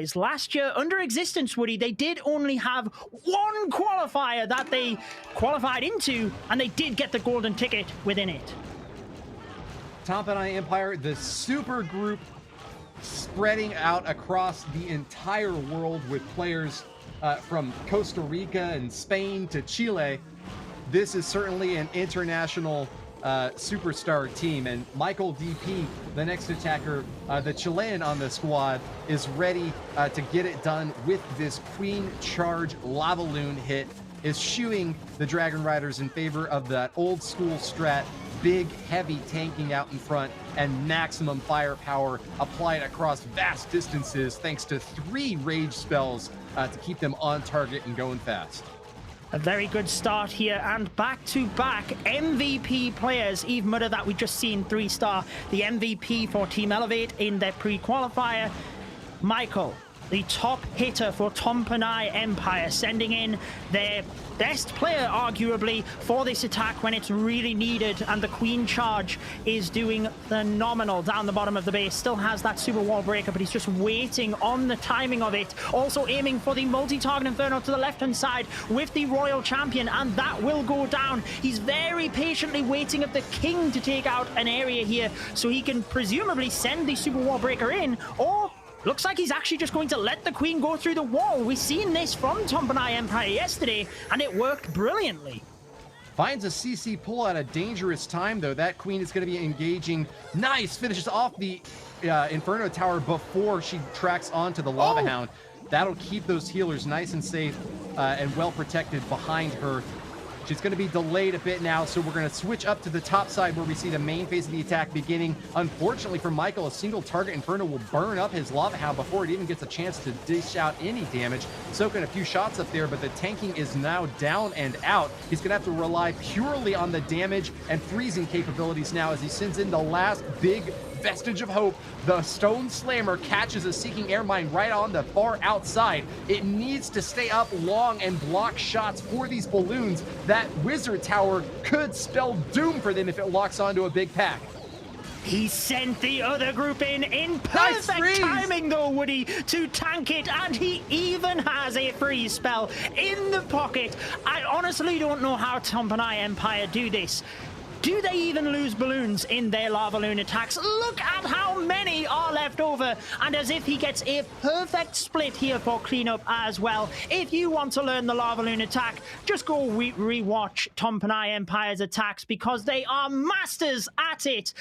realize last year under Existence, Woody, they did only have one qualifier that they qualified into, and they did get the golden ticket within it. TOMPINAI Empire, the super group spreading out across the entire world with players from Costa Rica and Spain to Chile. This is certainly an international superstar team, and MAICOL DP, the next attacker, the Chilean on the squad, is ready to get it done with this Queen Charge Lava Loon hit, is shooing the Dragon Riders in favor of that old school strat, big heavy tanking out in front and maximum firepower applied across vast distances thanks to 3 rage spells to keep them on target and going fast. A very good start here, and back-to-back MVP players. eVe Mudder that we just seen 3-star, the MVP for Team Elevate in their pre-qualifier. MAICOL, the top hitter for TOMPINAI Empire, sending in their best player, arguably, for this attack when it's really needed, and the Queen Charge is doing phenomenal down the bottom of the base. Still has that super wall breaker, but he's just waiting on the timing of it. Also aiming for the multi-target Inferno to the left-hand side with the Royal Champion, and that will go down. He's very patiently waiting of the King to take out an area here, so he can presumably send the super wall breaker in, or looks like he's actually just going to let the Queen go through the wall. We've seen this from TOMPINAI Empire yesterday, and it worked brilliantly. Finds a CC pull at a dangerous time, though. That Queen is going to be engaging. Nice! Finishes off the Inferno Tower before she tracks onto the Lava Hound. That'll keep those healers nice and safe and well protected behind her. She's going to be delayed a bit now, so we're going to switch up to the top side where we see the main phase of the attack beginning. Unfortunately for MAICOL, a single target Inferno will burn up his Lava Hound before it even gets a chance to dish out any damage. Soaking a few shots up there, but the tanking is now down and out. He's going to have to rely purely on the damage and freezing capabilities now as he sends in the last big vestige of hope. The Stone Slammer catches a Seeking Air Mine right on the far outside. It needs to stay up long and block shots for these balloons. That Wizard Tower could spell doom for them if it locks onto a big pack. He sent the other group in perfect timing though, Woody, to tank it, and he even has a freeze spell in the pocket. I honestly don't know how TOMPINAI Empire do this. Do they even lose balloons in their Lava Loon attacks? Look at how many are left over, and as if he gets a perfect split here for cleanup as well. If you want to learn the Lava Loon attack, just go rewatch TOMPINAI Empire's attacks because they are masters at it.